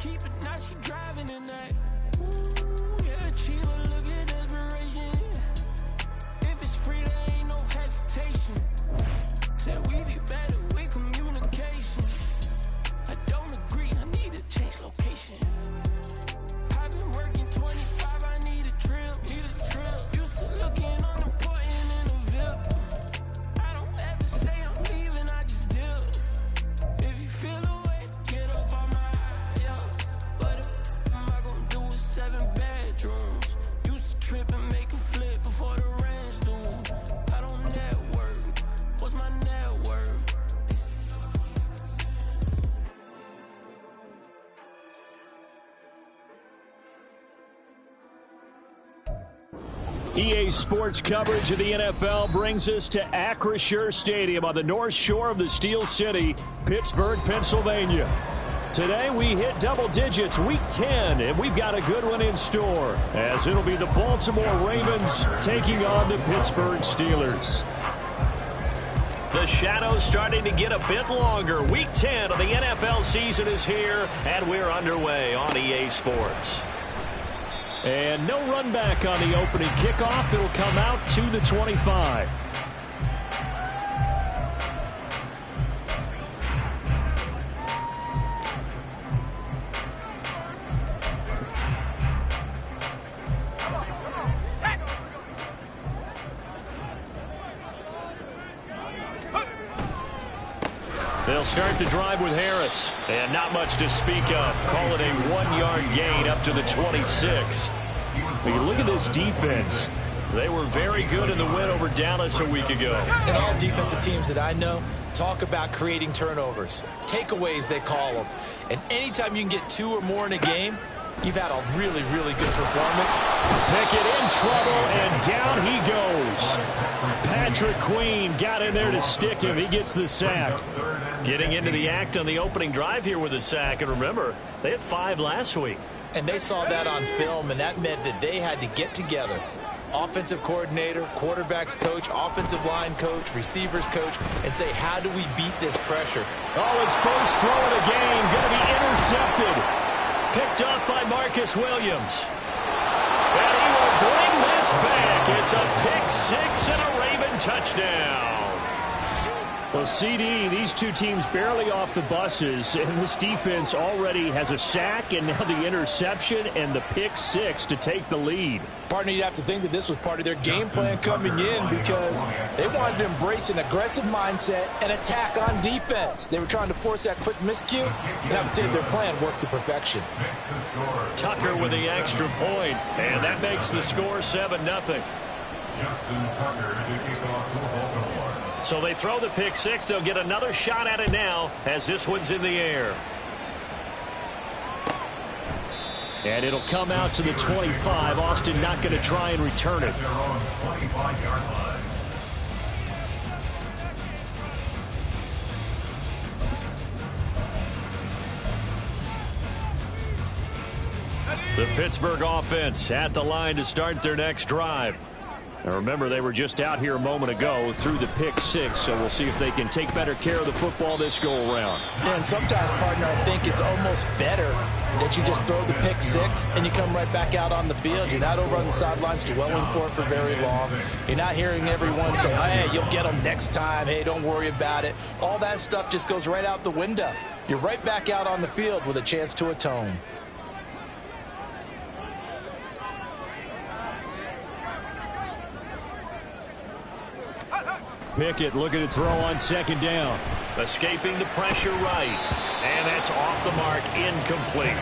cheap, but now she driving in that. Ooh, yeah, cheaper, look at desperation. If it's free, there ain't no hesitation. Said we be better with communication. I don't agree, I need to change location. I've been working 25, I need a trip. Used to looking unimportant in a VIP. I don't ever say I'm leaving, I just dip. If you feel away, get up on my yeah. But am I gonna do with 7 bedrooms? Used to trip and make a flip before the rent's due. I don't network, what's my net worth? EA Sports coverage of the NFL brings us to Acrisure Stadium on the north shore of the Steel City, Pittsburgh, Pennsylvania. Today we hit double digits, week 10, and we've got a good one in store, as it'll be the Baltimore Ravens taking on the Pittsburgh Steelers. The shadow's starting to get a bit longer. Week 10 of the NFL season is here, and we're underway on EA Sports. And no run back on the opening kickoff. It'll come out to the 25. They'll start the drive with Harris. And not much to speak of. Call it a 1-yard gain up to the 26. When you look at this defense, they were very good in the win over Dallas a week ago. And all defensive teams that I know talk about creating turnovers. Takeaways, they call them. And anytime you can get 2 or more in a game, you've had a really, really good performance. Pickett in trouble, and down he goes. Patrick Queen got in there to stick him. He gets the sack. Getting into the act on the opening drive here with a sack. And remember, they had 5 last week. And they saw that on film, and that meant that they had to get together. Offensive coordinator, quarterbacks coach, offensive line coach, receivers coach, and say, how do we beat this pressure? Oh, his first throw of the game going to be intercepted. Picked off by Marcus Williams. And he will bring this back. It's a pick-6 and a Raven touchdown. Well, CD, these two teams barely off the buses, and this defense already has a sack and now the interception and the pick-6 to take the lead. Partner, you'd have to think that this was part of their game plan coming in because they wanted to embrace an aggressive mindset and attack on defense. They were trying to force that quick miscue, and I would say their plan worked to perfection. Tucker with the extra point, and that makes the score 7-0. So they throw the pick-6. They'll get another shot at it now as this one's in the air. And it'll come out to the 25. Austin not going to try and return it. The Pittsburgh offense at the line to start their next drive. Now remember, they were just out here a moment ago through the pick-6, so we'll see if they can take better care of the football this go-around. Yeah, and sometimes, partner, I think it's almost better that you just throw the pick-6 and you come right back out on the field. You're not over on the sidelines dwelling for very long. You're not hearing everyone say, hey, you'll get them next time. Hey, don't worry about it. All that stuff just goes right out the window. You're right back out on the field with a chance to atone. Pickett looking to throw on second down. Escaping the pressure right. And that's off the mark, incomplete.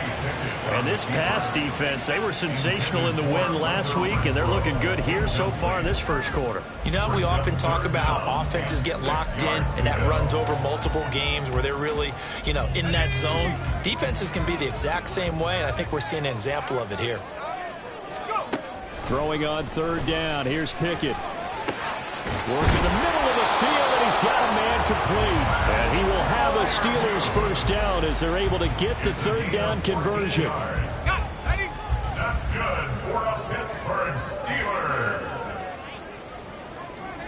And this pass defense, they were sensational in the win last week, and they're looking good here so far in this first quarter. You know, we often talk about how offenses get locked in, and that runs over multiple games where they're really, you know, in that zone. Defenses can be the exact same way, and I think we're seeing an example of it here. Throwing on third down. Here's Pickett. Work in the middle of the field, and he's got a man complete. And he will have a Steelers first down as they're able to get the third down conversion. That's good for a Pittsburgh Steelers.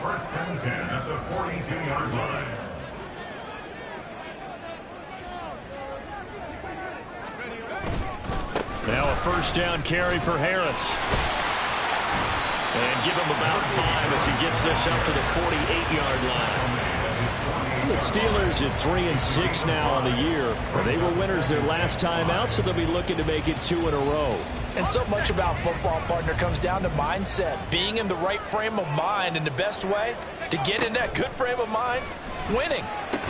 First and 10 at the 42-yard line. first down carry for Harris. And give him about 5 as he gets this up to the 48-yard line. The Steelers at 3-6 now on the year. They were winners their last time out, so they'll be looking to make it 2 in a row. And so much about football, partner, comes down to mindset. Being in the right frame of mind, and the best way to get in that good frame of mind, winning.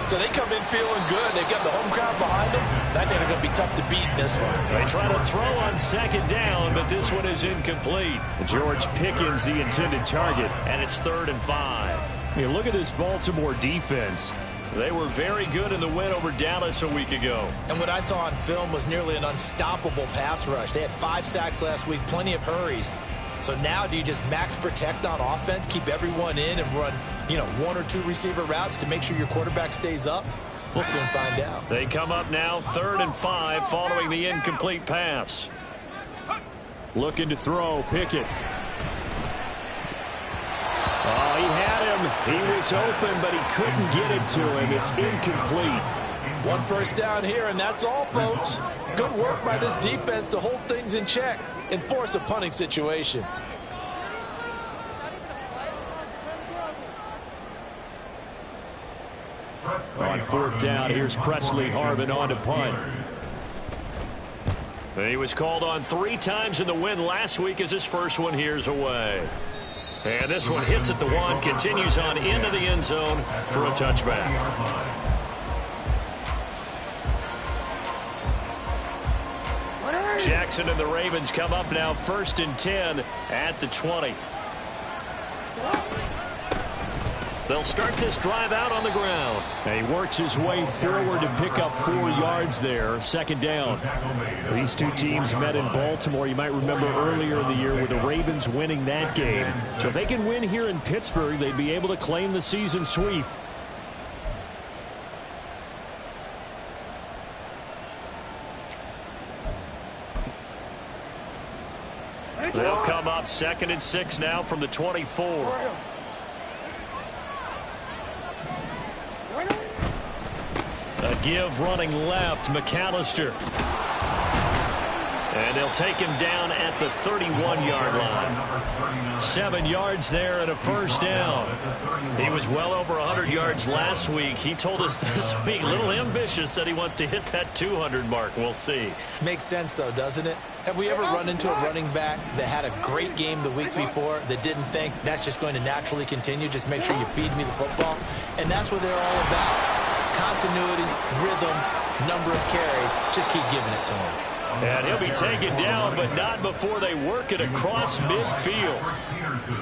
So they come in feeling good. They've got the home crowd behind them. I think they're going to be tough to beat in this one. They try to throw on second down, but this one is incomplete. George Pickens, the intended target, and it's 3rd and 5. You look at this Baltimore defense. They were very good in the win over Dallas a week ago. And what I saw on film was nearly an unstoppable pass rush. They had 5 sacks last week, plenty of hurries. So now do you just max protect on offense, keep everyone in and run, 1 or 2 receiver routes to make sure your quarterback stays up? We'll soon find out. They come up now 3rd and 5 following the incomplete pass. Looking to throw, Pickett. Oh, he had him. He was open, but he couldn't get it to him. It's incomplete. 1 first down here, and that's all, folks. Good work by this defense to hold things in check and force a punting situation. On 4th down, here's Presley Harvin on to punt. He was called on 3 times in the win last week as his first one here's away. And this one hits at the 1, continues on into the end zone for a touchback. Jackson and the Ravens come up now 1st and 10 at the 20. They'll start this drive out on the ground. And he works his way forward to pick up 4 yards there. 2nd down. These two teams met in Baltimore. You might remember earlier in the year with the Ravens winning that game. So if they can win here in Pittsburgh, they'd be able to claim the season sweep. They'll come up 2nd and 6 now from the 24. A give running left, McAllister. And they'll take him down at the 31-yard line. 7 yards there and a first down. He was well over 100 yards last week. He told us this week, a little ambitious, said he wants to hit that 200 mark. We'll see. Makes sense, though, doesn't it? Have we ever run into a running back that had a great game the week before that didn't think that's just going to naturally continue? Just make sure you feed me the football. And that's what they're all about. Continuity, rhythm, number of carries. Just keep giving it to him. And he'll be taken down, but not before they work it across midfield.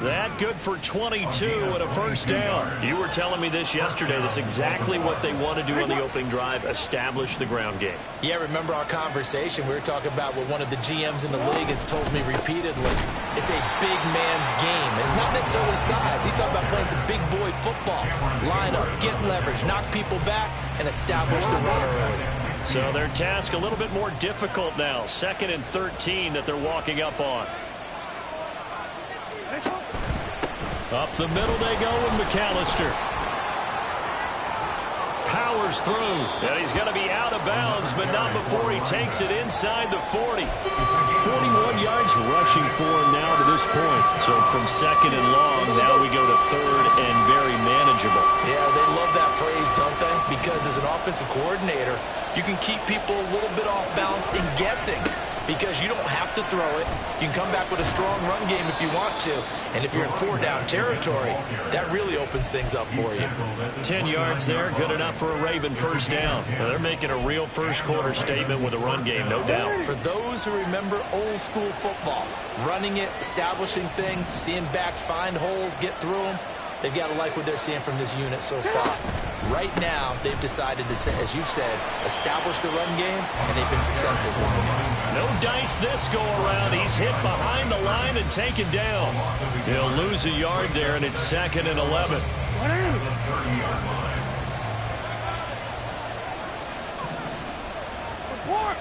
That good for 22 and a first down. You were telling me this yesterday. That's exactly what they want to do on the opening drive, establish the ground game. Yeah, remember our conversation? We were talking about what one of the GMs in the league has told me repeatedly. It's a big man's game. And it's not necessarily size. He's talking about playing some big boy football. Line up, get leverage, knock people back, and establish the run early. So their task a little bit more difficult now. 2nd and 13 that they're walking up on. Up the middle they go with McAllister. Powers through. And he's going to be out of bounds, but not before he takes it inside the 40. 41 yards rushing for him now to this point. So from 2nd and long, now we go to 3rd and very manageable. Yeah, they love that phrase, don't they? Because as an offensive coordinator, you can keep people a little bit off balance and guessing because you don't have to throw it. You can come back with a strong run game if you want to. And if you're in 4-down territory, that really opens things up for you. 10 yards there, good enough for a Raven first down. Now they're making a real first-quarter statement with a run game, no doubt. For those who remember old-school football, running it, establishing things, seeing backs find holes, get through them, they've got to like what they're seeing from this unit so far. Right now, they've decided to, as you've said, establish the run game, and they've been successful doing it. No dice this go-around. He's hit behind the line and taken down. He'll lose a yard there, and it's 2nd and 11.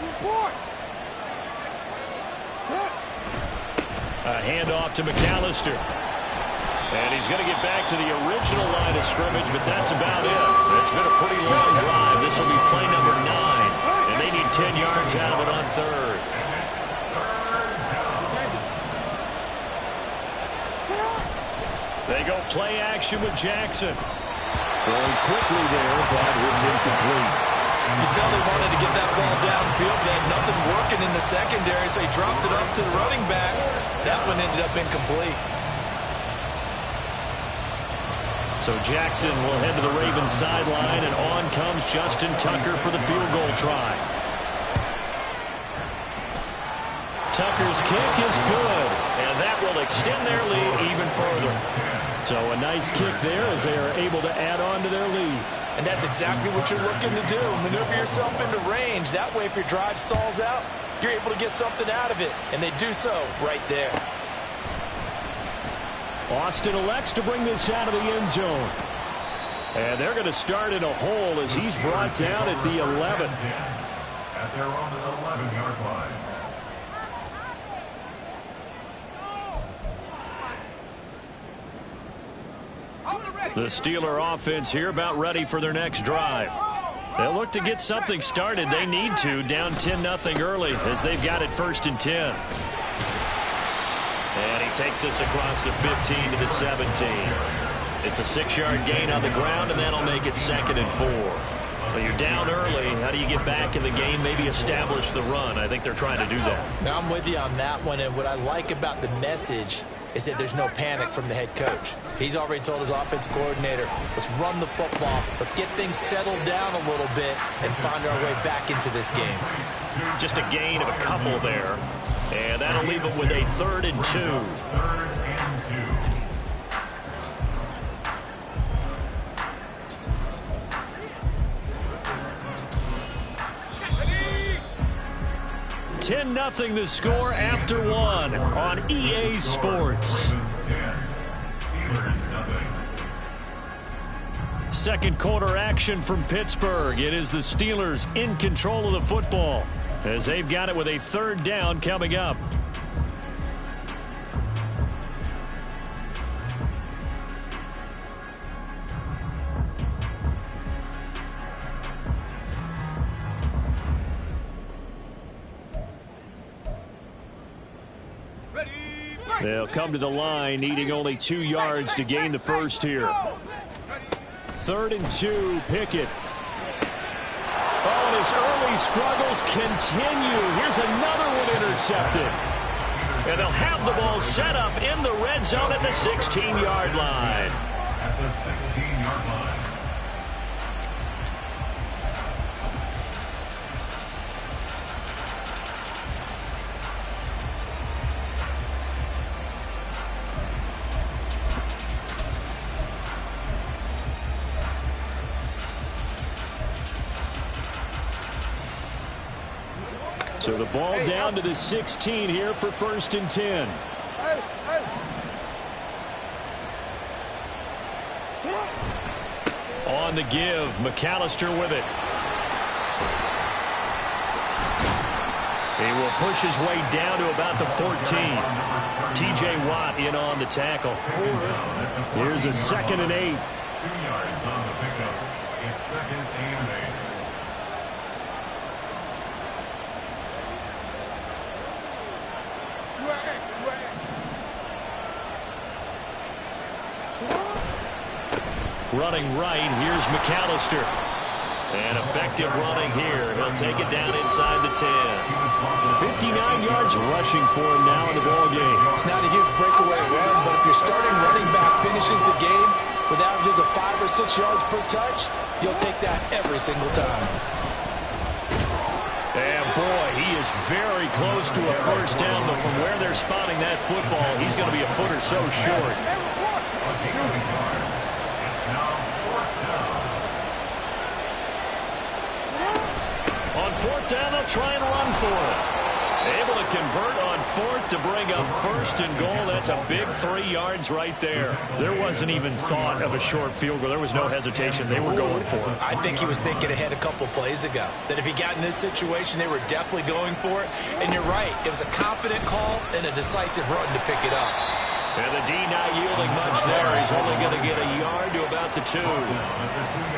Report! A handoff to McAllister. And he's going to get back to the original line of scrimmage, but that's about it. It's been a pretty long drive. This will be play number 9. And they need 10 yards out of it on 3rd. They go play action with Jackson. Throwing quickly there, but it's incomplete. You can tell they wanted to get that ball downfield. They had nothing working in the secondary, so he dropped it up to the running back. That one ended up incomplete. So Jackson will head to the Ravens sideline, and on comes Justin Tucker for the field goal try. Tucker's kick is good, and that will extend their lead even further. So a nice kick there as they are able to add on to their lead. And that's exactly what you're looking to do. Maneuver yourself into range. That way, if your drive stalls out, you're able to get something out of it. And they do so right there. Austin elects to bring this out of the end zone. And they're going to start in a hole as he's brought down at the 11. At their own 11-yard line. The Steeler offense here about ready for their next drive. They'll look to get something started. They need to, down 10-0 early as they've got it 1st and 10. And he takes us across the 15 to the 17. It's a 6-yard gain on the ground, and that'll make it 2nd and 4. Well, you're down early. How do you get back in the game, maybe establish the run? I think they're trying to do that. Now, I'm with you on that one, and what I like about the message is that there's no panic from the head coach. He's already told his offensive coordinator, let's run the football, let's get things settled down a little bit and find our way back into this game. Just a gain of a couple there, and that'll leave it with a 3rd and 2. 3rd and 2. 10-0 the score after 1 on EA Sports. Second quarter action from Pittsburgh. It is the Steelers in control of the football as they've got it with a 3rd down coming up. They'll come to the line, needing only 2 yards to gain the first here. 3rd and 2, Pickett. Oh, and his early struggles continue. Here's another one intercepted. And they'll have the ball set up in the red zone at the 16-yard line. At the 16-yard line. So the ball down to the 16 here for 1st and 10. On the give, McAllister with it. He will push his way down to about the 14. T.J. Watt in on the tackle. Here's a 2nd and 8. 2 yards on the pickup. It's 2nd and 8. Running right, here's McAllister. And effective running here. He'll take it down inside the 10. 59 yards rushing for him now in the ballgame. It's not a huge breakaway run, but if your starting running back finishes the game with averages of 5 or 6 yards per touch, you'll take that every single time. And boy, he is very close to a 1st down, but from where they're spotting that football, he's going to be a foot or so short. On 4th down, they'll try and run for it. Able to convert on 4th to bring up 1st and goal. That's a big 3 yards right there. There wasn't even thought of a short field goal. There was no hesitation. They were going for it. I think he was thinking ahead a couple plays ago, that if he got in this situation, they were definitely going for it. And you're right. It was a confident call and a decisive run to pick it up. And the D not yielding much there. He's only going to get a yard to about the 2.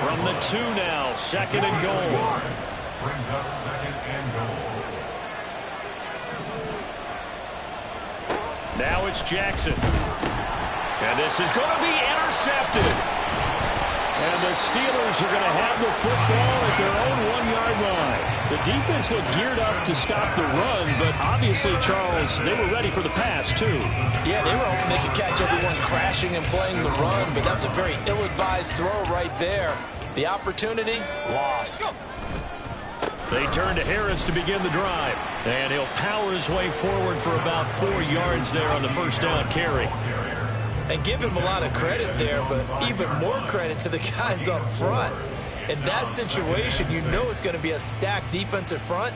From the 2 now, 2nd and goal. Brings up 2nd and goal. Now it's Jackson. And this is going to be intercepted. And the Steelers are going to have the football at their own 1-yard line. The defense looked geared up to stop the run, but obviously, Charles, they were ready for the pass, too. Yeah, they were hoping they could catch everyone crashing and playing the run, but that's a very ill-advised throw right there. The opportunity, lost. They turn to Harris to begin the drive. And he'll power his way forward for about 4 yards there on the first down carry. And give him a lot of credit there, but even more credit to the guys up front. In that situation, you know it's going to be a stacked defensive front.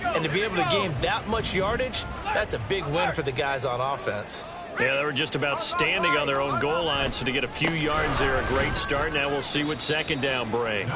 And to be able to gain that much yardage, that's a big win for the guys on offense. Yeah, they were just about standing on their own goal line, so to get a few yards there, a great start. Now we'll see what second down brings.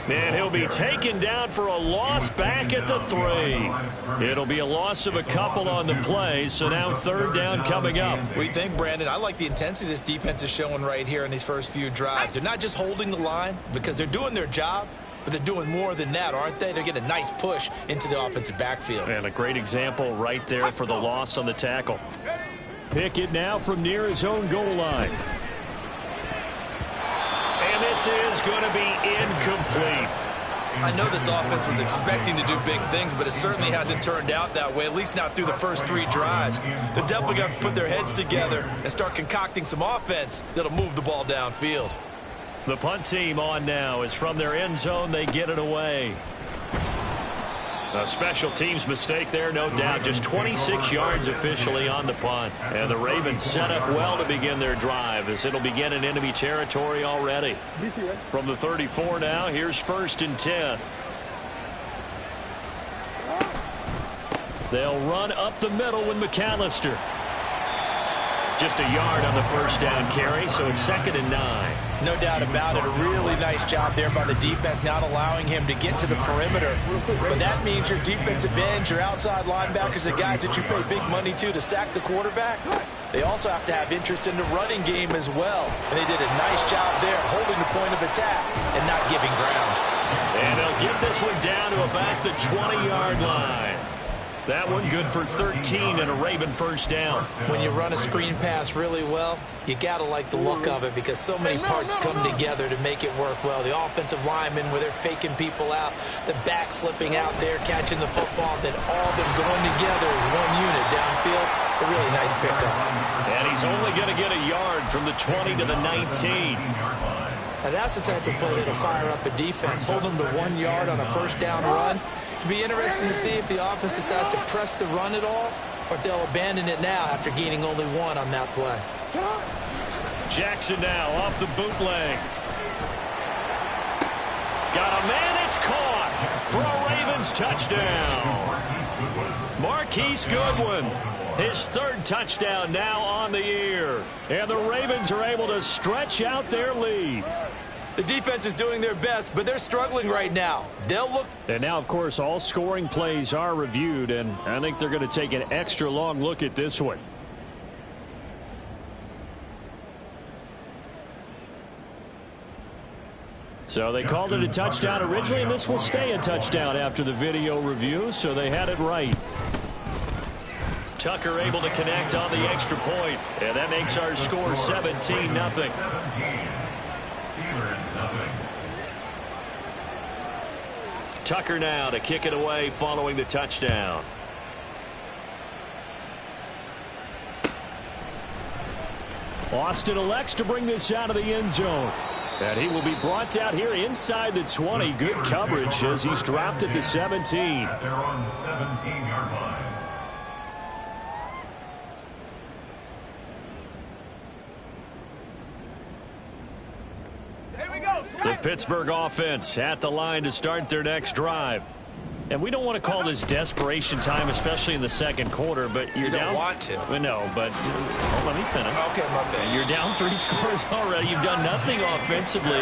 And he'll be taken down for a loss back at the 3. It'll be a loss of a couple on the play, so now third down coming up. What do you think, Brandon? I like the intensity this defense is showing right here in these first few drives. They're not just holding the line because they're doing their job, but they're doing more than that, aren't they? They're getting a nice push into the offensive backfield. And a great example right there for the loss on the tackle. Pickett now from near his own goal line. And this is going to be incomplete. I know this offense was expecting to do big things, but it certainly hasn't turned out that way, at least not through the first 3 drives. They're definitely going to put their heads together and start concocting some offense that'll move the ball downfield. The punt team on now is from their end zone. They get it away. A special teams mistake there, no doubt. Just 26 yards officially on the punt. And the Ravens set up well to begin their drive as it'll begin in enemy territory already. From the 34 now, here's 1st and 10. They'll run up the middle with McAllister. Just a yard on the first down carry, so it's 2nd and 9. No doubt about it. A really nice job there by the defense, not allowing him to get to the perimeter. But that means your defensive ends, your outside linebackers, the guys that you pay big money to sack the quarterback, they also have to have interest in the running game as well. And they did a nice job there holding the point of attack and not giving ground. And they'll get this one down to about the 20-yard line. That one good for 13 and a Raven first down. When you run a screen pass really well, you got to like the look of it because so many parts come together to make it work well. The offensive linemen where they're faking people out, the back slipping out there, catching the football, then all of them going together as one unit downfield. A really nice pickup. And he's only going to get a yard from the 20 to the 19. Now that's the type of play that'll fire up the defense. Hold them to 1 yard on a first down run. It'll be interesting to see if the offense decides to press the run at all or if they'll abandon it now after gaining only 1 on that play. Jackson now off the bootleg. Got a man, it's caught for a Ravens touchdown. Marquise Goodwin, his 3rd touchdown now on the year. And the Ravens are able to stretch out their lead. The defense is doing their best, but they're struggling right now. They'll look. And now, of course, all scoring plays are reviewed, and I think they're going to take an extra long look at this one. So they called it a touchdown originally, and this will stay a touchdown after the video review, so they had it right. Tucker able to connect on the extra point, and that makes our score 17-0. Tucker now to kick it away following the touchdown. Austin elects to bring this out of the end zone. And he will be brought out here inside the 20. Good coverage as he's dropped at the 17. They're on 17-yard line. The Pittsburgh offense at the line to start their next drive. And we don't want to call this desperation time, especially in the second quarter, but you're You don't down. want to. No, but let me finish. Okay, my bad. You're down 3 scores already. You've done nothing offensively,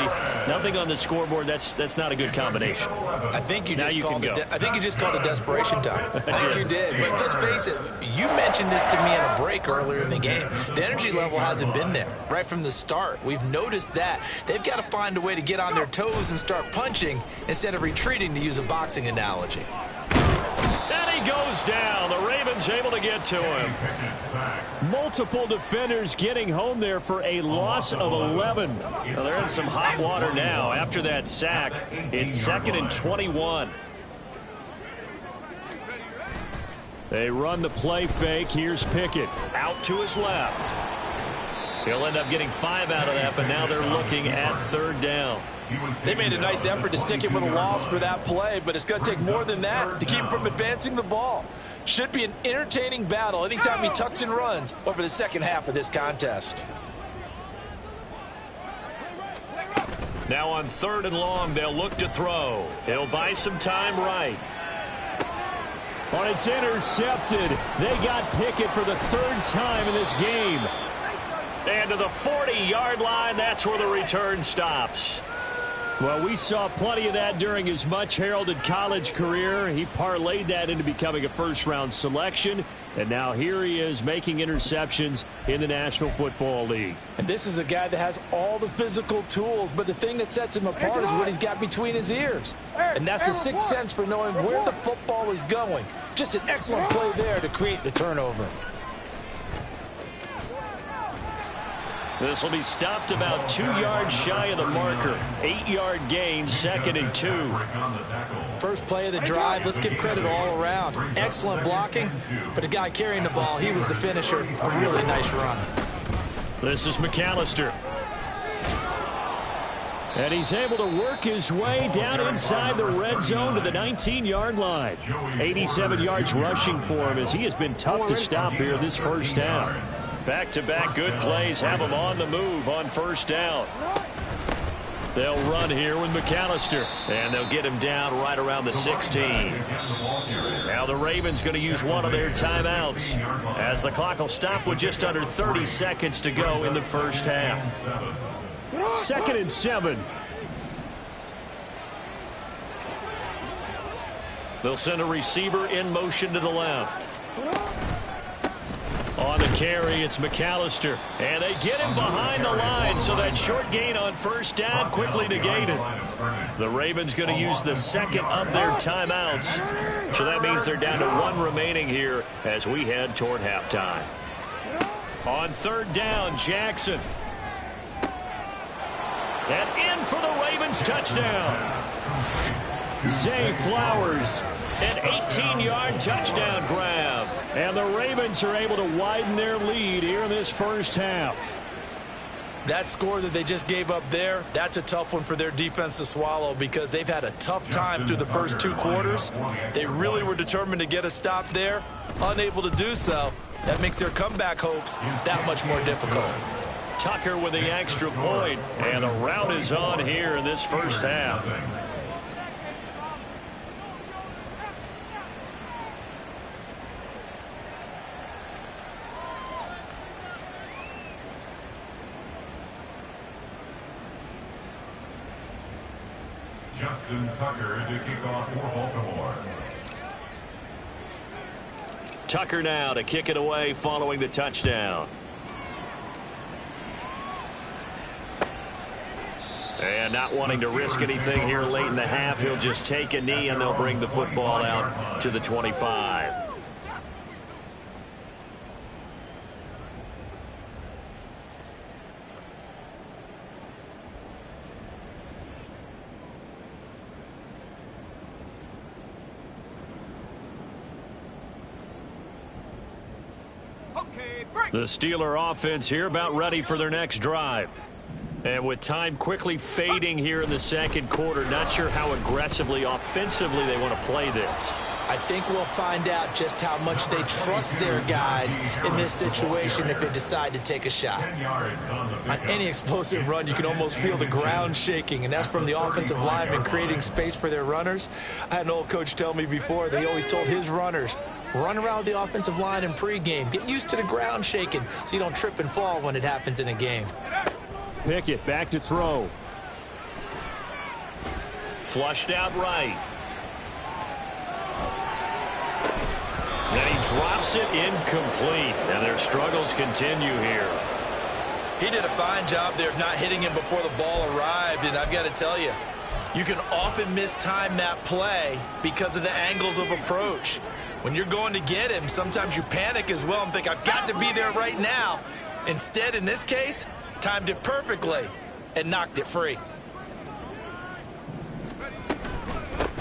nothing on the scoreboard. That's not a good combination. I think you Now just you called can it. go. I think you just called it desperation time. I think you Yes. did. But let's face it. You mentioned this to me in a break earlier in the game. The energy level hasn't been there right from the start. We've noticed that they've got to find a way to get on their toes and start punching instead of retreating, to use a boxing analogy. And he goes down. The Ravens Ravens able to get to him. Multiple defenders getting home there for a loss of 11. Well, they're in some hot water now. After that sack, it's 2nd and 21. They run the play fake. Here's Pickett out to his left. He'll end up getting 5 out of that, but now they're looking at 3rd down. They made a nice effort to stick him with a loss for that play, but it's going to take more than that to keep him from advancing the ball. Should be an entertaining battle anytime he tucks and runs over the second half of this contest. Now on 3rd and long, they'll look to throw. He'll buy some time right. But it's intercepted. They got Pickett for the 3rd time in this game. And to the 40-yard line, that's where the return stops. Well, we saw plenty of that during his much-heralded college career. He parlayed that into becoming a first-round selection. And now here he is making interceptions in the National Football League. And this is a guy that has all the physical tools, but the thing that sets him apart is what he's got between his ears. And that's the sixth sense for knowing where the football is going. Just an excellent play there to create the turnover. This will be stopped about 2 yards shy of the marker. 8-yard gain, 2nd and 2. First play of the drive, let's give credit all around. Excellent blocking, but the guy carrying the ball, he was the finisher. A really nice run. This is McAllister. And he's able to work his way down inside the red zone to the 19-yard line. 87 yards rushing for him as he has been tough to stop here this first half. Back-to-back good plays have him on the move on 1st down. They'll run here with McAllister, and they'll get him down right around the 16. Now the Ravens going to use one of their timeouts as the clock will stop with just under 30 seconds to go in the first half. 2nd and 7. They'll send a receiver in motion to the left. On the carry, it's McAllister. And they get him behind the line, so that short gain on 1st down quickly negated. The Ravens going to use the 2nd of their timeouts. So that means they're down to 1 remaining here as we head toward halftime. On 3rd down, Jackson. And in for the Ravens touchdown. Zay Flowers, an 18-yard touchdown grab. And the Ravens are able to widen their lead here in this first half. That score that they just gave up there, that's a tough one for their defense to swallow because they've had a tough time through the first 2 quarters. They really were determined to get a stop there, unable to do so. That makes their comeback hopes that much more difficult. Tucker with the extra point, and the rout is on here in this first half. Justin Tucker to kick off for Baltimore. Tucker now to kick it away following the touchdown. And not wanting to risk anything here late in the half, he'll just take a knee and they'll bring the football out to the 25. The Steeler offense here about ready for their next drive. And with time quickly fading here in the 2nd quarter, not sure how aggressively, offensively they want to play this. I think we'll find out just how much they trust their guys in this situation if they decide to take a shot. On any explosive run, you can almost feel the ground shaking, and that's from the offensive linemen creating space for their runners. I had an old coach tell me before, they always told his runners, run around with the offensive line in pregame. Get used to the ground shaking so you don't trip and fall when it happens in a game. Pickett back to throw. Flushed out right. Then he drops it incomplete. And their struggles continue here. He did a fine job there of not hitting him before the ball arrived. And I've got to tell you, you can often mistime that play because of the angles of approach. When you're going to get him, sometimes you panic as well and think, I've got to be there right now. Instead, in this case, timed it perfectly and knocked it free.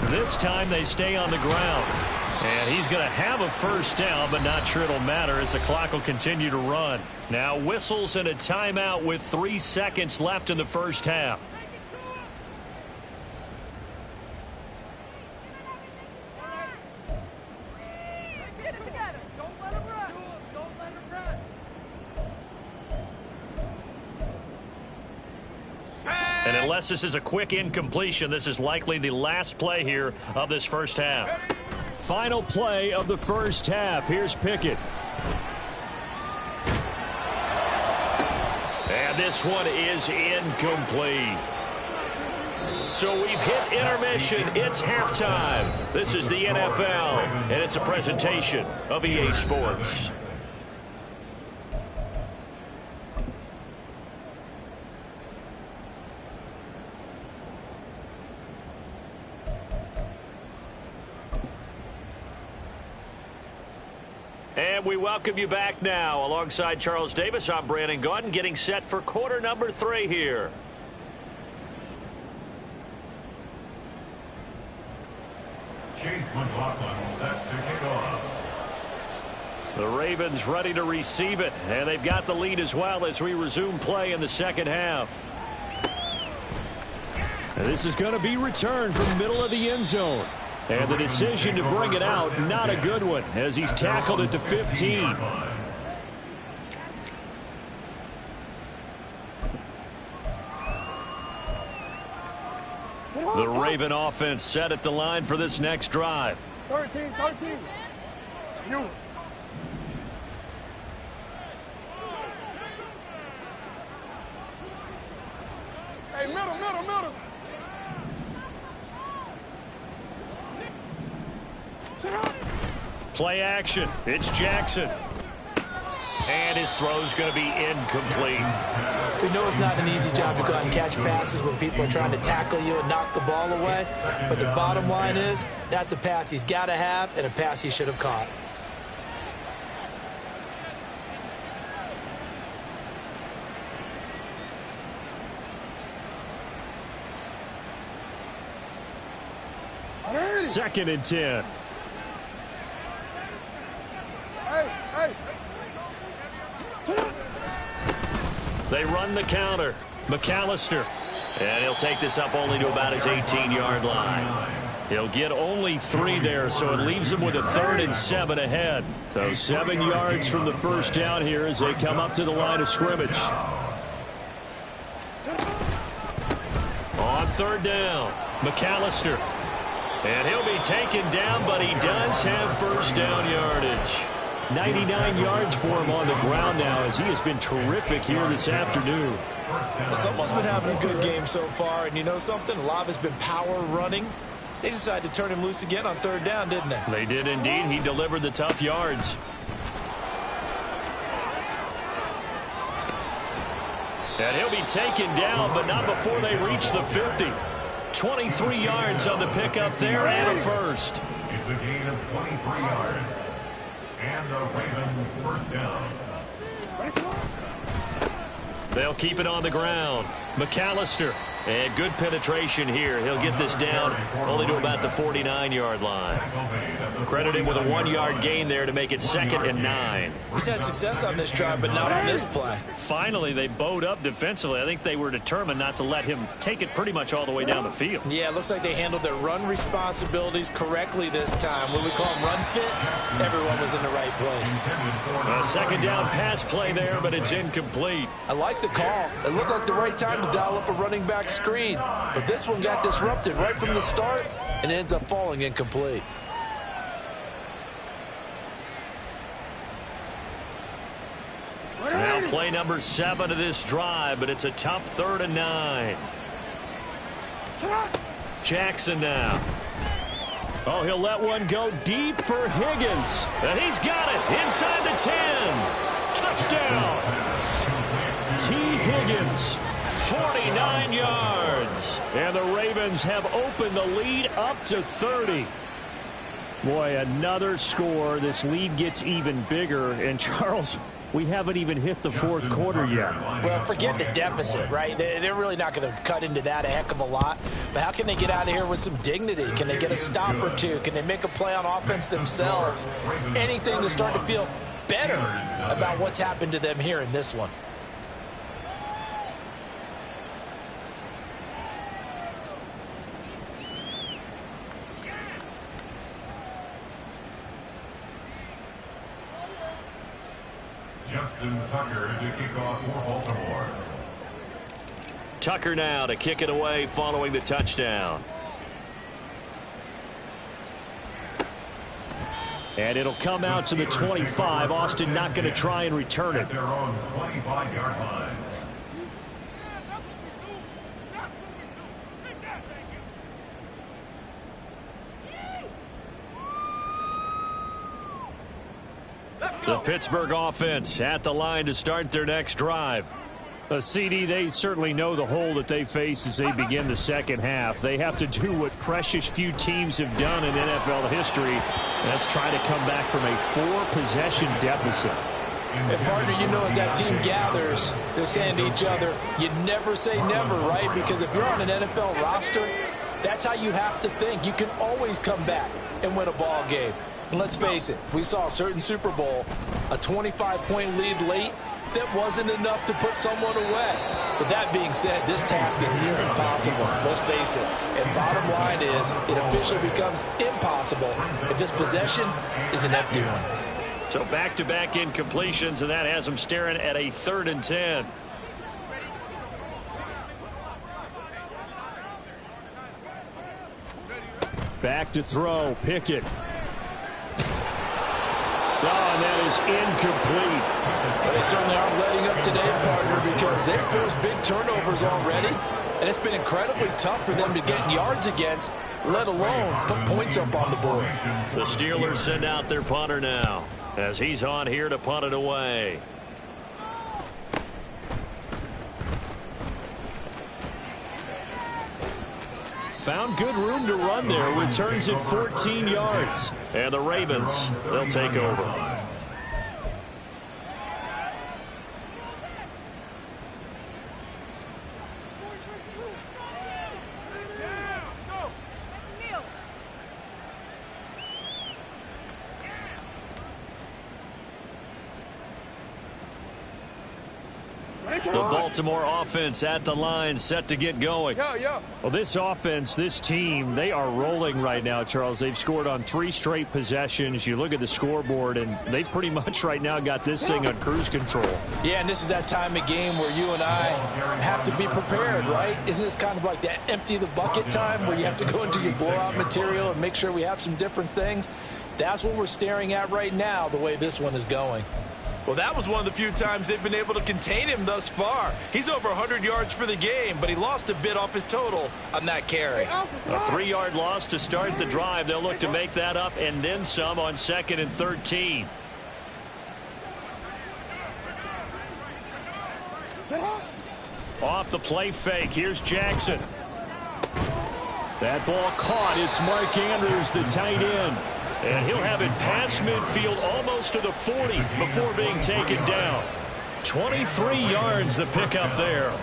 This time they stay on the ground. And he's going to have a first down, but not sure it'll matter as the clock will continue to run. Now whistles and a timeout with 3 seconds left in the first half. And unless this is a quick incompletion, this is likely the last play here of this first half. Final play of the first half. Here's Pickett. And this one is incomplete. So we've hit intermission. It's halftime. This is the NFL, and it's a presentation of EA Sports. And we welcome you back now. Alongside Charles Davis, I'm Brandon Gaudin, getting set for quarter number 3 here. Chase McLaughlin set to kick off. The Ravens ready to receive it, and they've got the lead as well as we resume play in the second half. And this is going to be returned from the middle of the end zone. And the decision to bring it out, not a good one, as he's tackled at the 15. The Raven offense set at the line for this next drive. 13. You. Hey, middle. Play action. It's Jackson. And his throw's going to be incomplete. We know it's not an easy job to go out and catch passes when people are trying to tackle you and knock the ball away. But the bottom line is, that's a pass he's got to have and a pass he should have caught. Second and 10. Hey. They run the counter. McAllister. And he'll take this up only to about his 18-yard line. He'll get only 3 there, so it leaves him with a 3rd and 7 ahead. So 7 yards from the first down here as they come up to the line of scrimmage. On 3rd down, McAllister. And he'll be taken down, but he does have first down yardage. 99 yards for him on the ground now as he has been terrific here this afternoon. Someone's been having a good game so far, and you know something? A lot has been power running. They decided to turn him loose again on 3rd down, didn't they? They did indeed. He delivered the tough yards. And he'll be taken down, but not before they reach the 50. 23 yards on the pickup there and a first. It's a gain of 23 yards. And a Raven first down. They'll keep it on the ground. McAllister. And good penetration here. He'll get this down only to about the 49-yard line. Credit him with a 1-yard gain there to make it 2nd and 9. He's had success on this drive, but not on this play. Finally, they bowed up defensively. I think they were determined not to let him take it pretty much all the way down the field. Yeah, it looks like they handled their run responsibilities correctly this time. When we call them run fits, everyone was in the right place. A 2nd down pass play there, but it's incomplete. I like the call. It looked like the right time to dial up a running back screen, but this one got disrupted right from the start and ends up falling incomplete. Now play number 7 of this drive, but it's a tough 3rd and 9. Jackson now. Oh, he'll let one go deep for Higgins. And he's got it inside the 10. Touchdown. T. Higgins. 49 yards. And the Ravens have opened the lead up to 30. Boy, another score. This lead gets even bigger. And, Charles, we haven't even hit the fourth quarter yet. Well, forget the deficit, right? They're really not going to cut into that a heck of a lot. But how can they get out of here with some dignity? Can they get a stop or two? Can they make a play on offense themselves? Anything to start to feel better about what's happened to them here in this one. Justin Tucker to kick off for Baltimore. Tucker now to kick it away following the touchdown. And it'll come out to the 25. Austin not going to try and return it. They're on 25-yard line. The Pittsburgh offense at the line to start their next drive. CD, they certainly know the hole that they face as they begin the second half. They have to do what precious few teams have done in NFL history. That's try to come back from a 4-possession deficit. And partner, you know, as that team gathers, they're saying to each other, you never say never, right? Because if you're on an NFL roster, that's how you have to think. You can always come back and win a ball game. And let's face it, we saw a certain Super Bowl, a 25-point lead late, that wasn't enough to put someone away. But that being said, this task is near impossible. Let's face it. And bottom line is, it officially becomes impossible if this possession is an empty one. So back-to-back incompletions, and that has them staring at a 3rd and 10. Back to throw, Pickett. Oh, and that is incomplete. Well, they certainly aren't letting up today, partner, because they've forced big turnovers already, and it's been incredibly tough for them to get yards against, let alone put points up on the board. The Steelers send out their punter now, as he's on here to punt it away. Found good room to run there. Returns at 14 yards. And the Ravens, they'll take over. The Baltimore offense at the line, set to get going. Well, this offense, this team, they are rolling right now, Charles. They've scored on 3 straight possessions. You look at the scoreboard, and they pretty much right now got this thing on cruise control. Yeah, and this is that time of game where you and I have to be prepared, right? Isn't this kind of like that empty the bucket time where you have to go into your blowout material and make sure we have some different things? That's what we're staring at right now, the way this one is going. Well, that was one of the few times they've been able to contain him thus far. He's over 100 yards for the game, but he lost a bit off his total on that carry. A 3-yard loss to start the drive. They'll look to make that up and then some on 2nd and 13. Off the play fake. Here's Jackson. That ball caught. It's Mark Andrews, the tight end. And he'll have it past midfield almost to the 40 before being taken down. 23 yards the pickup there.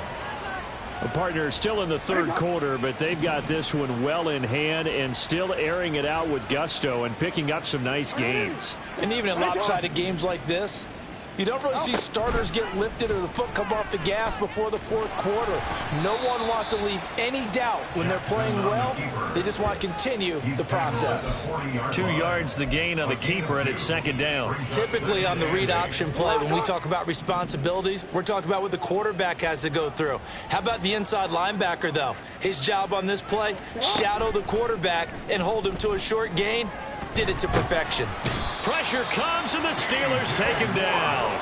The partner still in the 3rd quarter, but they've got this one well in hand and still airing it out with gusto and picking up some nice gains. And even in lopsided games like this, you don't really see starters get lifted or the foot come off the gas before the 4th quarter. No one wants to leave any doubt when they're playing well. They just want to continue the process. 2 yards the gain on the keeper, and it's 2nd down. Typically on the read option play, when we talk about responsibilities, we're talking about what the quarterback has to go through. How about the inside linebacker, though? His job on this play, shadow the quarterback and hold him to a short gain. Did it to perfection. Pressure comes, and the Steelers take him down.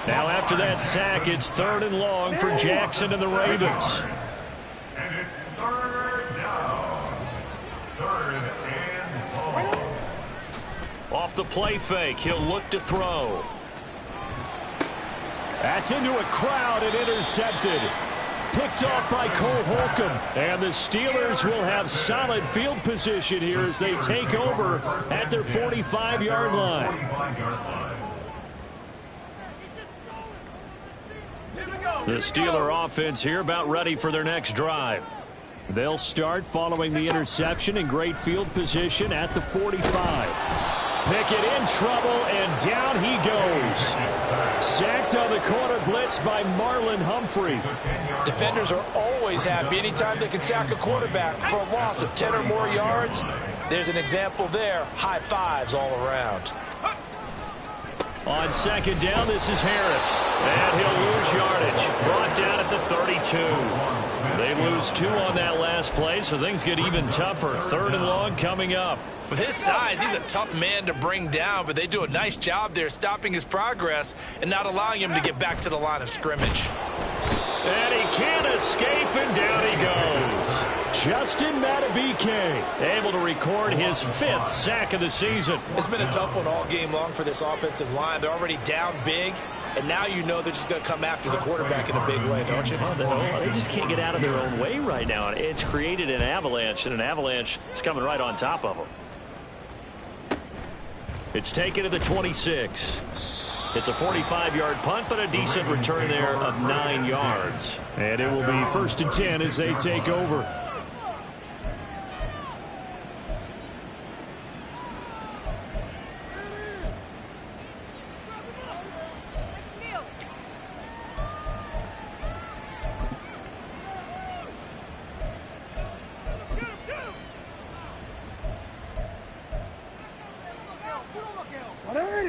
Now after that sack, it's 3rd and long for Jackson and the Ravens. And it's 3rd down. 3rd and long. Off the play fake, he'll look to throw. That's into a crowd and intercepted. picked off by Cole Holcomb. And the Steelers will have solid field position here as they take over at their 45-yard line. The Steeler offense here about ready for their next drive. They'll start following the interception in great field position at the 45. Pickett in trouble, and down he goes. Sacked on the corner blitz by Marlon Humphrey. Defenders are always happy anytime they can sack a quarterback for a loss of 10 or more yards. There's an example there. High fives all around. On second down, this is Harris. And he'll lose yardage. Brought down at the 32. They lose 2 on that last play, so things get even tougher. 3rd and long coming up. With his size, he's a tough man to bring down, but they do a nice job there stopping his progress and not allowing him to get back to the line of scrimmage. And he can't escape, and down he goes. Justin Madubuike able to record his 5th sack of the season. It's been a tough one all game long for this offensive line. They're already down big, and now you know they're just going to come after the quarterback in a big way, don't you? They just can't get out of their own way right now. It's created an avalanche, and an avalanche is coming right on top of them. It's taken to the 26. It's a 45-yard punt, but a decent return there of 9 yards. And it will be 1st and 10 as they take over.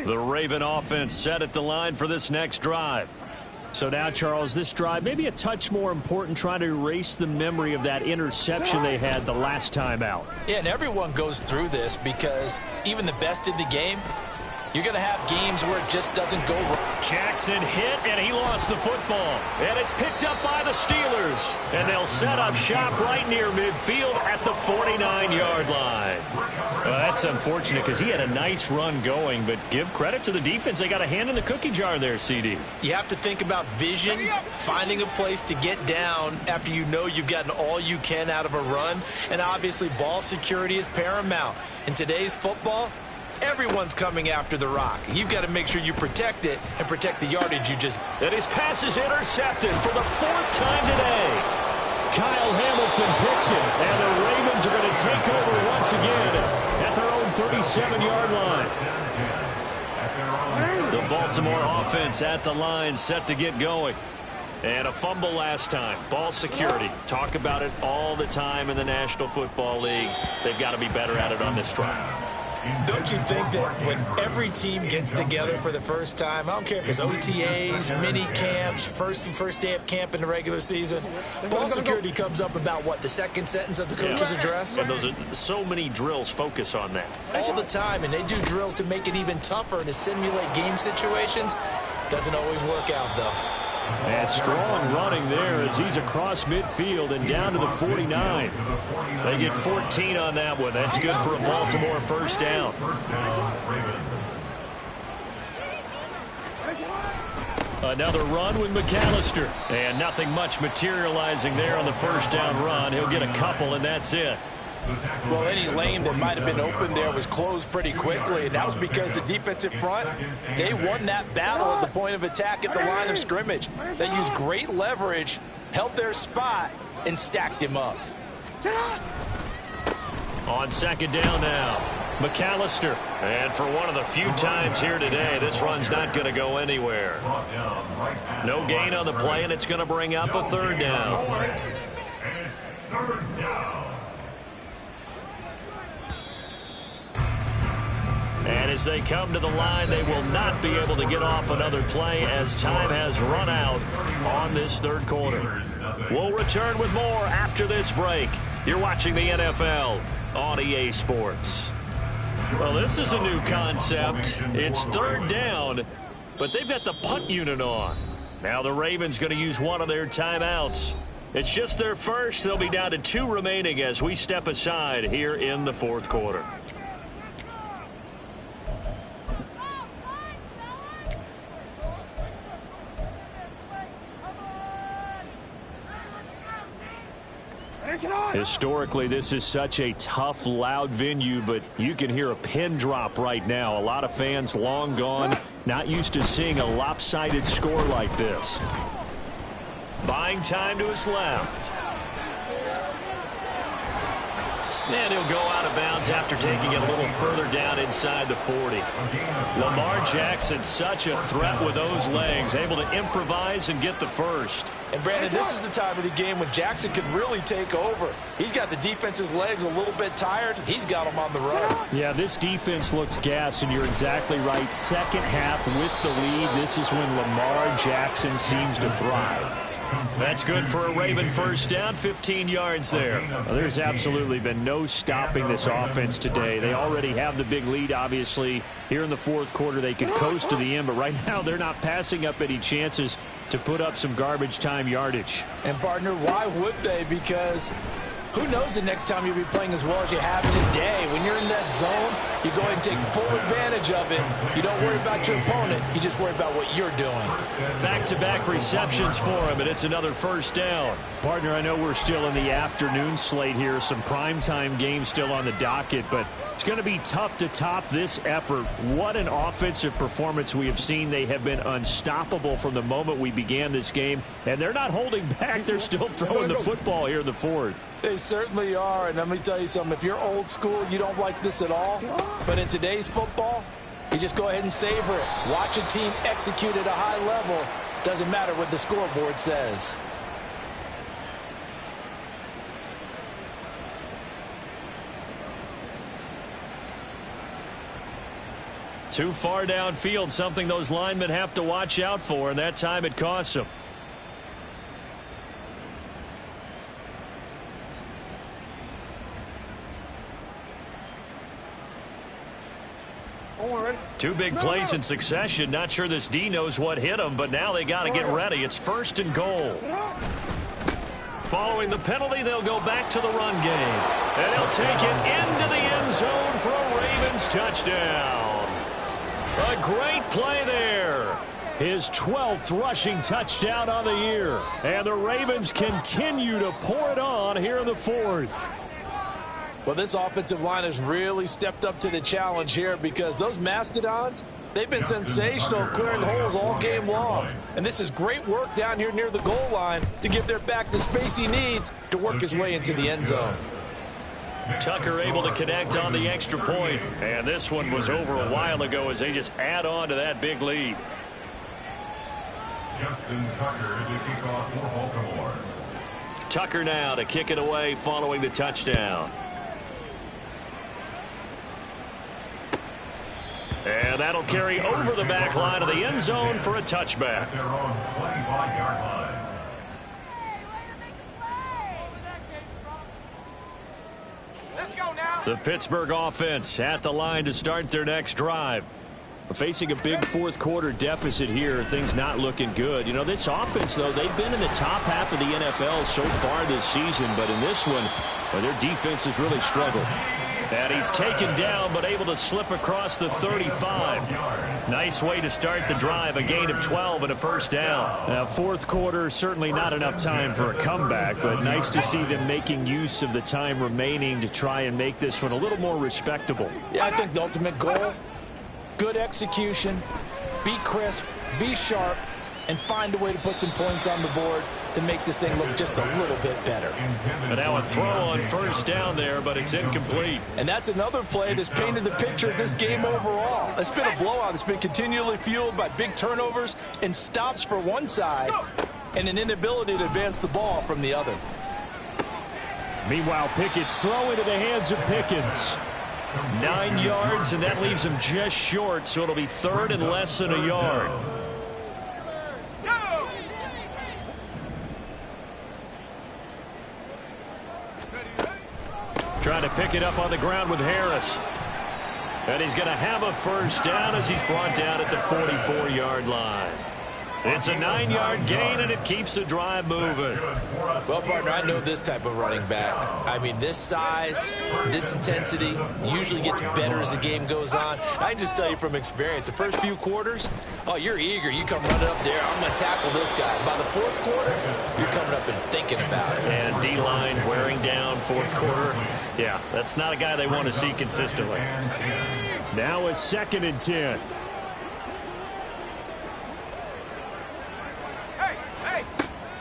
The Raven offense set at the line for this next drive. So now, Charles, this drive maybe a touch more important, trying to erase the memory of that interception they had the last time out. Yeah, and everyone goes through this because even the best in the game, you're going to have games where it just doesn't go right. Jackson hit, and he lost the football. And it's picked up by the Steelers. And they'll set up shop right near midfield at the 49-yard line. Well, that's unfortunate because he had a nice run going, but give credit to the defense. They got a hand in the cookie jar there, CD. You have to think about vision, finding a place to get down after you know you've gotten all you can out of a run, and obviously ball security is paramount. In today's football, everyone's coming after the rock. You've got to make sure you protect it and protect the yardage you just... And his pass is intercepted for the 4th time today. Kyle Hamilton picks it, and the Ravens are going to take over once again at their own 37-yard line. The Baltimore offense at the line, set to get going. And a fumble last time. Ball security. Talk about it all the time in the National Football League. They've got to be better at it on this drive. Don't you think that when every team gets together for the first time, I don't care if it's OTAs, mini camps, first day of camp in the regular season, ball security comes up about, what, the second sentence of the coach's address? And those are so many drills focus on that. All the time, and they do drills to make it even tougher to simulate game situations. Doesn't always work out, though. And strong running there as he's across midfield and down to the 49. They get 14 on that one. That's good for a Baltimore first down. Another run with McAllister. And nothing much materializing there on the first down run. He'll get a couple, and that's it. Well, any lane that might have been open there was closed pretty quickly, and that was because the defensive front, they won that battle at the point of attack at the line of scrimmage. They used great leverage, held their spot, and stacked him up. On second down now, McAllister. And for one of the few times here today, this run's not going to go anywhere. No gain on the play, and it's going to bring up a 3rd down. And it's 3rd down. And as they come to the line, they will not be able to get off another play as time has run out on this 3rd quarter. We'll return with more after this break. You're watching the NFL on EA Sports. Well, this is a new concept. It's 3rd down, but they've got the punt unit on. Now the Ravens going to use one of their timeouts. It's just their first. They'll be down to 2 remaining as we step aside here in the 4th quarter. Historically, this is such a tough, loud venue, but you can hear a pin drop right now. A lot of fans long gone, not used to seeing a lopsided score like this. Buying time to his left. And he'll go out of bounds after taking it a little further down inside the 40. Lamar Jackson, such a threat with those legs, able to improvise and get the first. And Brandon, this is the time of the game when Jackson could really take over. He's got the defense's legs a little bit tired. He's got them on the run. Yeah, this defense looks gassed, and you're exactly right. Second half with the lead, this is when Lamar Jackson seems to thrive. That's good for a Raven first down, 15 yards there. Well, there's absolutely been no stopping this offense today. They already have the big lead, obviously. Here in the fourth quarter, they could coast to the end, but right now they're not passing up any chances to put up some garbage time yardage. And, partner, why would they? Because who knows the next time you'll be playing as well as you have today. When you're in that zone, you go ahead and take full advantage of it. You don't worry about your opponent. You just worry about what you're doing. Back-to-back receptions for him, and it's another first down. Partner, I know we're still in the afternoon slate here. Some primetime games still on the docket, but it's going to be tough to top this effort. What an offensive performance we have seen. They have been unstoppable from the moment we began this game, and they're not holding back. They're still throwing the football here in the fourth. They certainly are, and let me tell you something. If you're old school, you don't like this at all. But in today's football, you just go ahead and savor it. Watch a team execute at a high level. Doesn't matter what the scoreboard says. Too far downfield, something those linemen have to watch out for, and that time it costs them. Two big plays in succession. Not sure this D knows what hit him, but now they got to get ready. It's first and goal. Following the penalty, they'll go back to the run game. And he'll take it into the end zone for a Ravens touchdown. A great play there. His 12th rushing touchdown on the year. And the Ravens continue to pour it on here in the fourth. Well, this offensive line has really stepped up to the challenge here because those Mastodons, they've been sensational clearing holes all game long. And this is great work down here near the goal line to give their back the space he needs to work his way into the end zone. Tucker able to connect on the extra point. And this one was over a while ago as they just add on to that big lead. Justin Tucker to kick off for Baltimore. Tucker now to kick it away following the touchdown. And that'll carry over the back line of the end zone for a touchback. They're on 25-yard line. Let's go now. The Pittsburgh offense at the line to start their next drive. Facing a big fourth quarter deficit here, things not looking good. You know, this offense, though, they've been in the top half of the NFL so far this season, but in this one, well, their defense has really struggled. And he's taken down, but able to slip across the 35. Nice way to start the drive, a gain of 12 and a first down. Now, fourth quarter, certainly not enough time for a comeback, but nice to see them making use of the time remaining to try and make this one a little more respectable. Yeah, I think the ultimate goal, good execution, be crisp, be sharp, and find a way to put some points on the board to make this thing look just a little bit better. But now a throw on first down there, but it's incomplete. And that's another play that's painted the picture of this game overall. It's been a blowout. It's been continually fueled by big turnovers and stops for one side and an inability to advance the ball from the other. Meanwhile, Pickett's throw into the hands of Pickens. 9 yards, and that leaves him just short, so it'll be third and less than a yard. Trying to pick it up on the ground with Harris. And he's going to have a first down as he's brought down at the 44-yard line. It's a 9-yard gain, and it keeps the drive moving. Well, partner, I know this type of running back. I mean, this size, this intensity usually gets better as the game goes on. I can just tell you from experience, the first few quarters, oh, you're eager. You come running up there, I'm going to tackle this guy. By the fourth quarter, you're coming up and thinking about it. And D-line wearing down fourth quarter. Yeah, that's not a guy they want to see consistently. Now a 2nd and 10.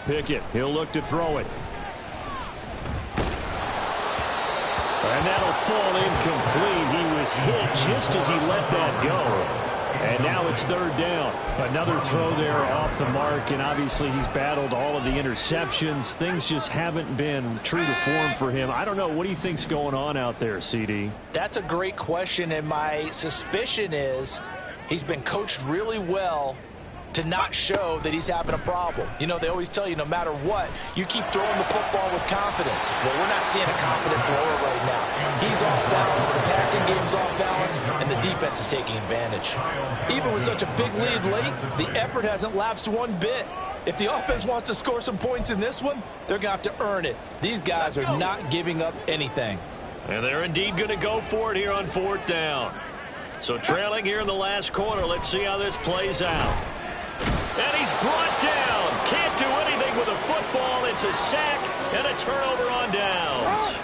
Pickett, he'll look to throw it. And that'll fall incomplete. He was hit just as he let that go. And now it's 3rd down. Another throw there off the mark, and obviously he's battled all of the interceptions. Things just haven't been true to form for him. I don't know. What do you think's going on out there, CD? That's a great question, and my suspicion is he's been coached really well to not show that he's having a problem. You know, they always tell you no matter what, you keep throwing the football with confidence. Well, we're not seeing a confident thrower right now. He's off balance, the passing game's off balance, and the defense is taking advantage. Even with such a big lead late, the effort hasn't lapsed one bit. If the offense wants to score some points in this one, they're going to have to earn it. These guys are not giving up anything. And they're indeed going to go for it here on 4th down. So trailing here in the last quarter, let's see how this plays out. And he's brought down. Can't do anything with a football. It's a sack and a turnover on downs.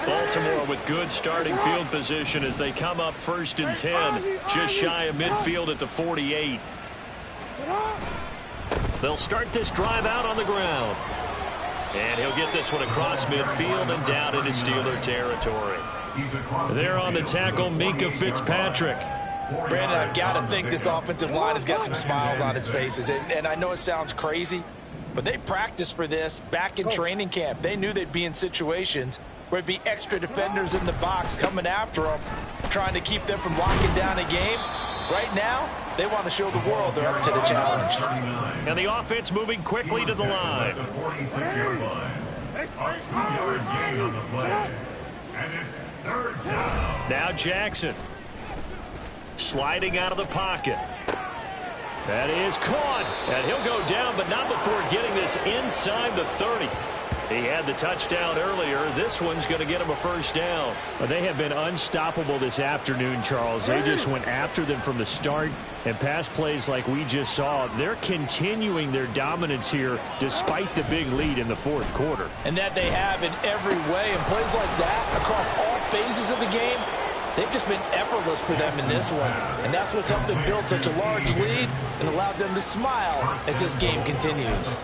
Baltimore with good starting field position as they come up 1st and 10, just shy of midfield at the 48. They'll start this drive out on the ground. And he'll get this one across midfield and down into Steeler territory. There on the tackle, Minkah Fitzpatrick. Brandon, I've got to think this offensive line has got some smiles on its faces. And I know it sounds crazy, but they practiced for this back in training camp. They knew they'd be in situations where it'd be extra defenders in the box coming after them, trying to keep them from locking down a game. Right now, they want to show the world they're up to the challenge. And the offense moving quickly to the line. A 46-yard line. A 2-yard gain on the play. And it's 3rd down. Now Jackson. Sliding out of the pocket. That is caught. And he'll go down, but not before getting this inside the 30. He had the touchdown earlier. This one's going to get him a 1st down. Well, they have been unstoppable this afternoon, Charles. They just went after them from the start, and pass plays like we just saw, they're continuing their dominance here despite the big lead in the 4th quarter. And that they have in every way. And plays like that across all phases of the game, they've just been effortless for them in this one. And that's what's helped them build such a large lead and allowed them to smile as this game continues.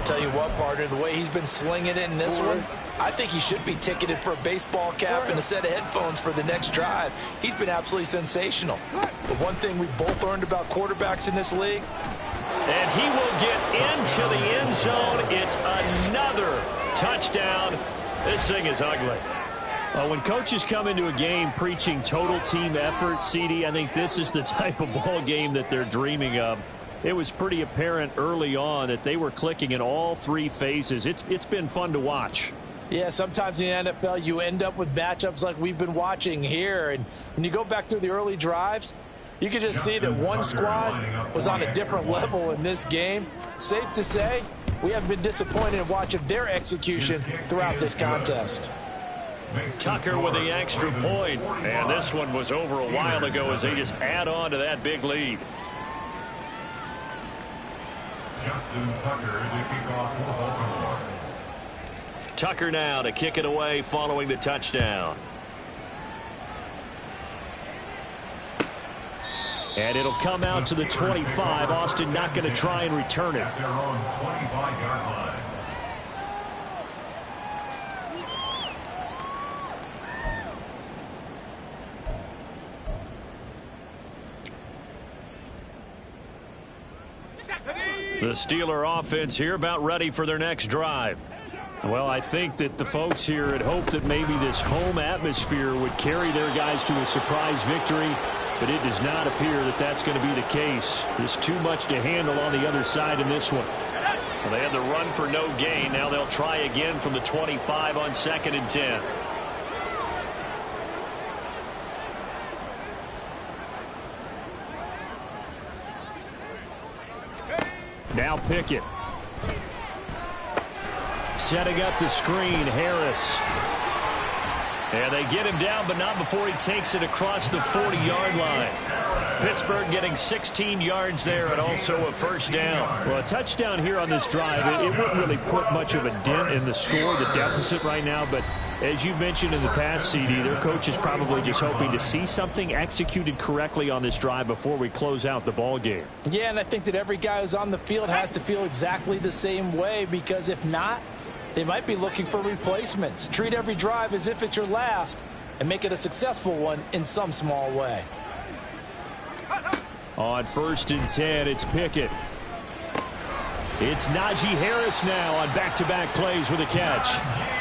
Tell you what, partner, the way he's been slinging it in this one, I think he should be ticketed for a baseball cap and a set of headphones for the next drive. He's been absolutely sensational. But one thing we both learned about quarterbacks in this league, and he will get into the end zone. It's another touchdown. This thing is ugly. When coaches come into a game preaching total team effort, CD, I think this is the type of ball game that they're dreaming of. It was pretty apparent early on that they were clicking in all 3 phases. It's been fun to watch. Yeah, sometimes in the NFL you end up with matchups like we've been watching here. And when you go back through the early drives, you can just see that one squad was on a different level in this game. Safe to say, we haven't been disappointed in watching their execution throughout this contest. Tucker with the extra point. And this one was over a while ago as they just add on to that big lead. Justin Tucker to kick off for Baltimore. Tucker now to kick it away following the touchdown. And it'll come out to the 25. Austin not going to try and return it. At their own 25-yard line. The Steeler offense here about ready for their next drive. Well, I think that the folks here had hoped that maybe this home atmosphere would carry their guys to a surprise victory, but it does not appear that that's going to be the case. There's too much to handle on the other side in this one. Well, they had the run for no gain. Now they'll try again from the 25 on 2nd and 10. Now Pickett. Setting up the screen, Harris. And they get him down, but not before he takes it across the 40-yard line. Pittsburgh getting 16 yards there and also a first down. Well, a touchdown here on this drive, it wouldn't really put much of a dent in the score, the deficit right now, but as you mentioned in the past, CD, their coach is probably just hoping to see something executed correctly on this drive before we close out the ball game. Yeah, and I think that every guy who's on the field has to feel exactly the same way, because if not, they might be looking for replacements. Treat every drive as if it's your last and make it a successful one in some small way. On 1st and 10, it's Pickett. It's Najee Harris now on back-to-back plays with a catch.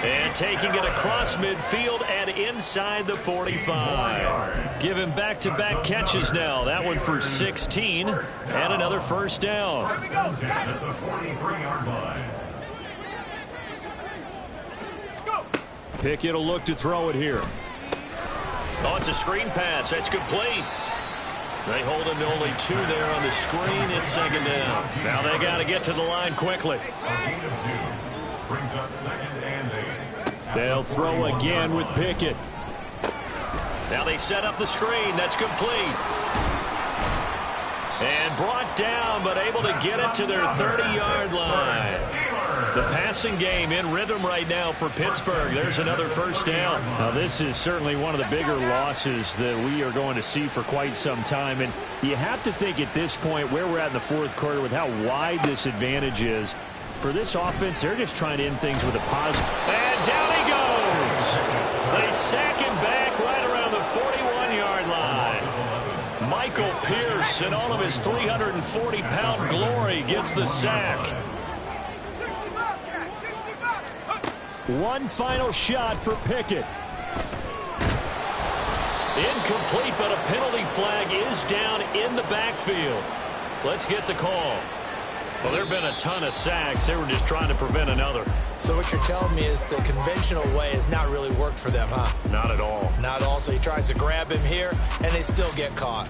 And taking it across midfield and inside the 45. Give him back-to-back catches now. That one for 16 and another first down. At the 43-yard line. Pickett will look to throw it here. Oh, it's a screen pass. That's complete. They hold him to only 2 there on the screen. It's second down. Now they got to get to the line quickly. Brings up 2nd and 8. They'll throw again with Pickett. Now they set up the screen. That's complete. And brought down, but able to get it to their 30-yard line. The passing game in rhythm right now for Pittsburgh. There's another first down. Now, this is certainly one of the bigger losses that we are going to see for quite some time. And you have to think at this point where we're at in the 4th quarter with how wide this advantage is. For this offense, they're just trying to end things with a positive. And down he goes. They sack him back right around the 41-yard line. Michael Pierce, in all of his 340-pound glory, gets the sack. One final shot for Pickett. Incomplete, but a penalty flag is down in the backfield. Let's get the call. Well, there have been a ton of sacks. They were just trying to prevent another. So what you're telling me is the conventional way has not really worked for them, huh? Not at all. Not at all. So he tries to grab him here, and they still get caught.